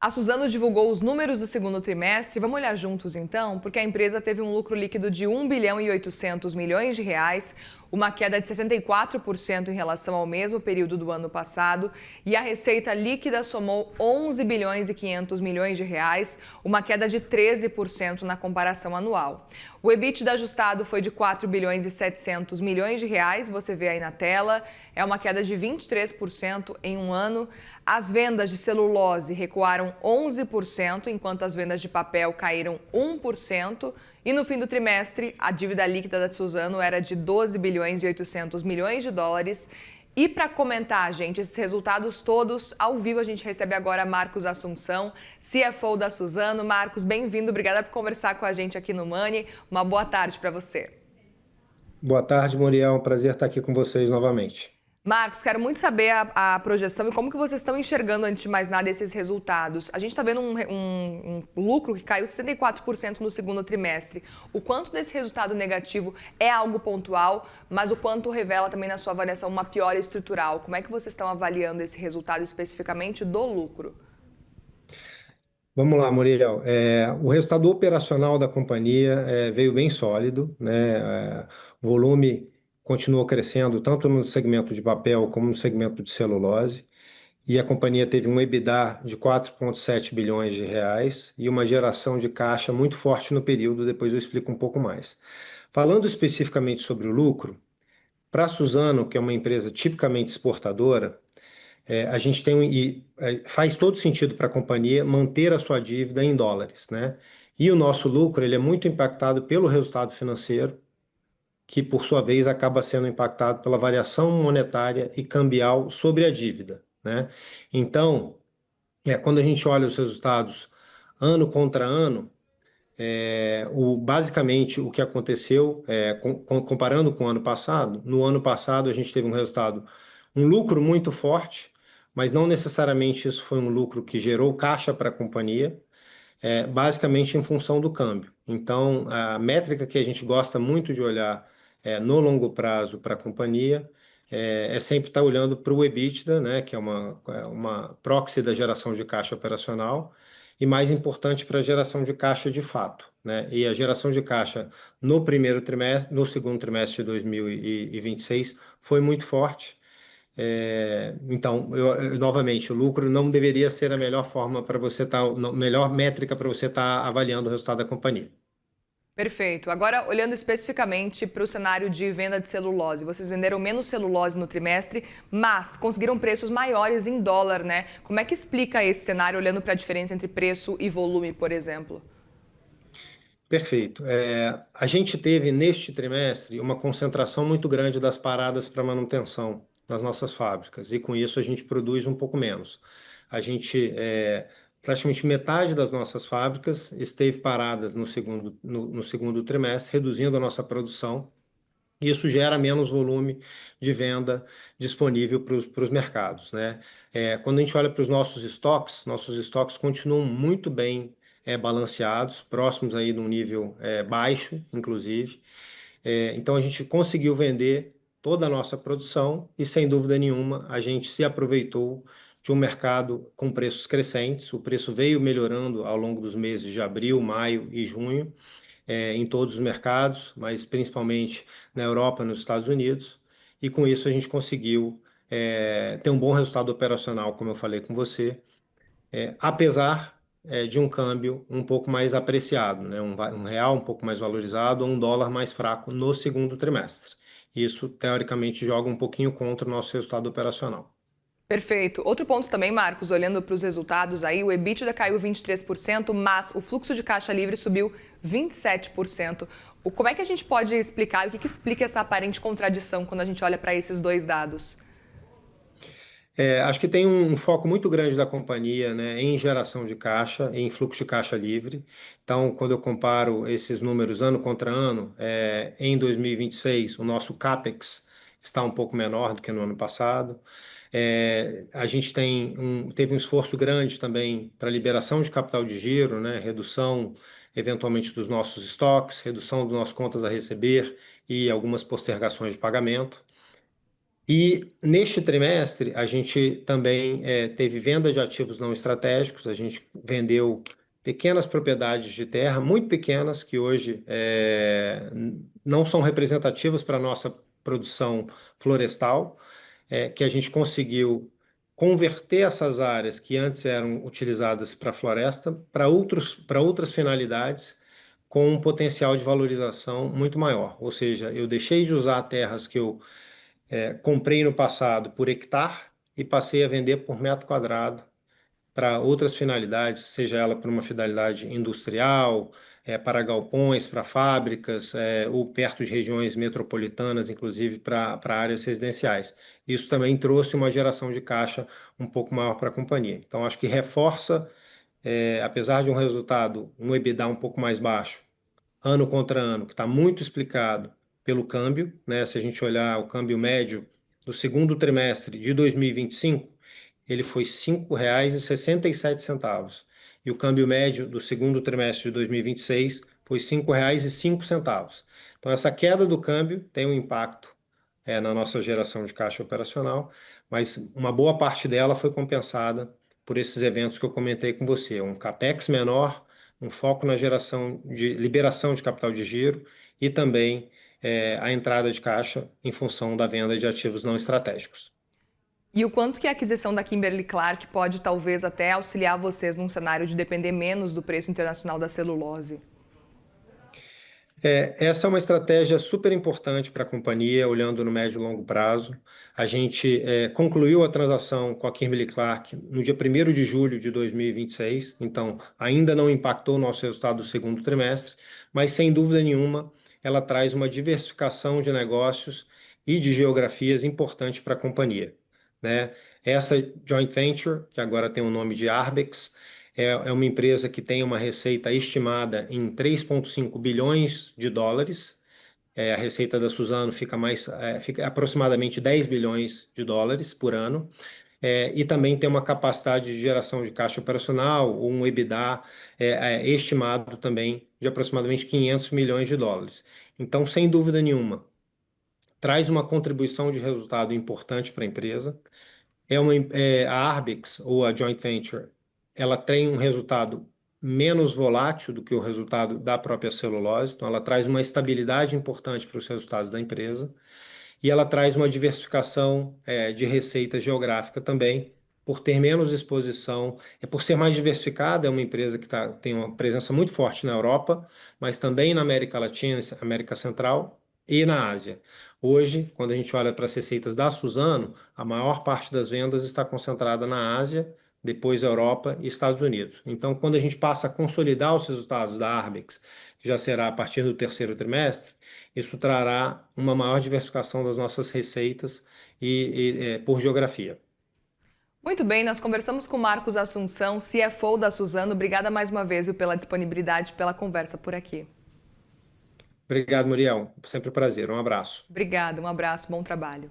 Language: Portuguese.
A Suzano divulgou os números do segundo trimestre. Vamos olhar juntos então, porque a empresa teve um lucro líquido de 1 bilhão e 800 milhões de reais, uma queda de 64% em relação ao mesmo período do ano passado, e a receita líquida somou 11 bilhões e 500 milhões de reais, uma queda de 13% na comparação anual. O EBITDA ajustado foi de 4 bilhões e 700 milhões de reais, você vê aí na tela, é uma queda de 23% em um ano. As vendas de celulose recuaram 11%, enquanto as vendas de papel caíram 1%. E no fim do trimestre, a dívida líquida da Suzano era de 12 bilhões e 800 milhões de dólares. E para comentar, gente, esses resultados todos, ao vivo a gente recebe agora Marcos Assunção, CFO da Suzano. Marcos, bem-vindo, obrigada por conversar com a gente aqui no Money. Uma boa tarde para você. Boa tarde, Muriel. É um prazer estar aqui com vocês novamente. Marcos, quero muito saber a projeção e como que vocês estão enxergando, antes de mais nada, esses resultados. A gente está vendo um lucro que caiu 64% no segundo trimestre. O quanto desse resultado negativo é algo pontual, mas o quanto revela também na sua avaliação uma piora estrutural? Como é que vocês estão avaliando esse resultado especificamente do lucro? Vamos lá, Muriel. O resultado operacional da companhia veio bem sólido, né? O volume continuou crescendo tanto no segmento de papel como no segmento de celulose. E a companhia teve um EBITDA de 4,7 bilhões de reais e uma geração de caixa muito forte no período, depois eu explico um pouco mais. Falando especificamente sobre o lucro, para a Suzano, que é uma empresa tipicamente exportadora, a gente tem faz todo sentido para a companhia manter a sua dívida em dólares, né? E o nosso lucro ele é muito impactado pelo resultado financeiro, que por sua vez acaba sendo impactado pela variação monetária e cambial sobre a dívida, né? Então, quando a gente olha os resultados ano contra ano, basicamente o que aconteceu, comparando com o ano passado, no ano passado a gente teve um resultado, um lucro muito forte, mas não necessariamente isso foi um lucro que gerou caixa para a companhia, basicamente em função do câmbio. Então, a métrica que a gente gosta muito de olhar no longo prazo para a companhia é sempre estar olhando para o EBITDA, né, que é uma proxy da geração de caixa operacional, e mais importante para a geração de caixa de fato, né? E a geração de caixa no primeiro trimestre, no segundo trimestre de 2026 foi muito forte. Então, novamente, o lucro não deveria ser a melhor forma para você estar, melhor métrica para você estar avaliando o resultado da companhia. Perfeito. Agora, olhando especificamente para o cenário de venda de celulose, vocês venderam menos celulose no trimestre, mas conseguiram preços maiores em dólar, né? Como é que explica esse cenário, olhando para a diferença entre preço e volume, por exemplo? Perfeito. A gente teve neste trimestre uma concentração muito grande das paradas para manutenção nas nossas fábricas, e com isso a gente produz um pouco menos. Praticamente metade das nossas fábricas esteve paradas no segundo trimestre, reduzindo a nossa produção. Isso gera menos volume de venda disponível para os mercados, né? Quando a gente olha para os nossos estoques continuam muito bem balanceados, próximos aí de um nível baixo, inclusive. Então a gente conseguiu vender toda a nossa produção e, sem dúvida nenhuma, a gente se aproveitou de um mercado com preços crescentes. O preço veio melhorando ao longo dos meses de abril, maio e junho em todos os mercados, mas principalmente na Europa e nos Estados Unidos. E com isso a gente conseguiu ter um bom resultado operacional, como eu falei com você, apesar de um câmbio um pouco mais apreciado, né? Um real um pouco mais valorizado ou um dólar mais fraco no segundo trimestre. Isso, teoricamente, joga um pouquinho contra o nosso resultado operacional. Perfeito. Outro ponto também, Marcos, olhando para os resultados aí, o EBITDA caiu 23%, mas o fluxo de caixa livre subiu 27%. Como é que a gente pode explicar, e o que explica essa aparente contradição quando a gente olha para esses dois dados? Acho que tem um foco muito grande da companhia, né, em geração de caixa, em fluxo de caixa livre. Então, quando eu comparo esses números ano contra ano, em 2026, o nosso CAPEX está um pouco menor do que no ano passado. A gente teve um esforço grande também para liberação de capital de giro, né, redução, eventualmente, dos nossos estoques, redução das nossas contas a receber e algumas postergações de pagamento. E neste trimestre, a gente também teve venda de ativos não estratégicos, a gente vendeu pequenas propriedades de terra, muito pequenas, que hoje não são representativas para a nossa produção florestal, que a gente conseguiu converter essas áreas que antes eram utilizadas para floresta para outras finalidades, com um potencial de valorização muito maior. Ou seja, eu deixei de usar terras que eu comprei no passado por hectare e passei a vender por metro quadrado para outras finalidades, seja ela para uma finalidade industrial, para galpões, para fábricas, ou perto de regiões metropolitanas, inclusive para áreas residenciais. Isso também trouxe uma geração de caixa um pouco maior para a companhia. Então, acho que reforça, apesar de um resultado, um EBITDA um pouco mais baixo, ano contra ano, que está muito explicado pelo câmbio, né? Se a gente olhar o câmbio médio do segundo trimestre de 2025, ele foi R$ 5,67. E o câmbio médio do segundo trimestre de 2026 foi R$ 5,05. Então, essa queda do câmbio tem um impacto na nossa geração de caixa operacional, mas uma boa parte dela foi compensada por esses eventos que eu comentei com você, um capex menor, um foco na geração de liberação de capital de giro e também a entrada de caixa em função da venda de ativos não estratégicos. E o quanto que a aquisição da Kimberly-Clark pode talvez até auxiliar vocês num cenário de depender menos do preço internacional da celulose? Essa é uma estratégia super importante para a companhia, olhando no médio e longo prazo. A gente concluiu a transação com a Kimberly-Clark no dia 1º de julho de 2026, então ainda não impactou o nosso resultado do segundo trimestre, mas sem dúvida nenhuma ela traz uma diversificação de negócios e de geografias importante para a companhia, né? Essa joint venture, que agora tem o nome de Arbex, é uma empresa que tem uma receita estimada em 3,5 bilhões de dólares. A receita da Suzano fica aproximadamente 10 bilhões de dólares por ano. E também tem uma capacidade de geração de caixa operacional, ou um EBITDA estimado também de aproximadamente 500 milhões de dólares. Então, sem dúvida nenhuma, traz uma contribuição de resultado importante para a empresa. A Arbex, ou a joint venture, ela tem um resultado menos volátil do que o resultado da própria celulose, então ela traz uma estabilidade importante para os resultados da empresa e ela traz uma diversificação de receita geográfica também, por ter menos exposição, por ser mais diversificada, é uma empresa que tem uma presença muito forte na Europa, mas também na América Latina, América Central e na Ásia. Hoje, quando a gente olha para as receitas da Suzano, a maior parte das vendas está concentrada na Ásia, depois Europa e Estados Unidos. Então, quando a gente passa a consolidar os resultados da Arbex, que já será a partir do terceiro trimestre, isso trará uma maior diversificação das nossas receitas por geografia. Muito bem, nós conversamos com Marcos Assunção, CFO da Suzano. Obrigada mais uma vez pela disponibilidade, pela conversa por aqui. Obrigado, Muriel. Sempre um prazer. Um abraço. Obrigada, um abraço, bom trabalho.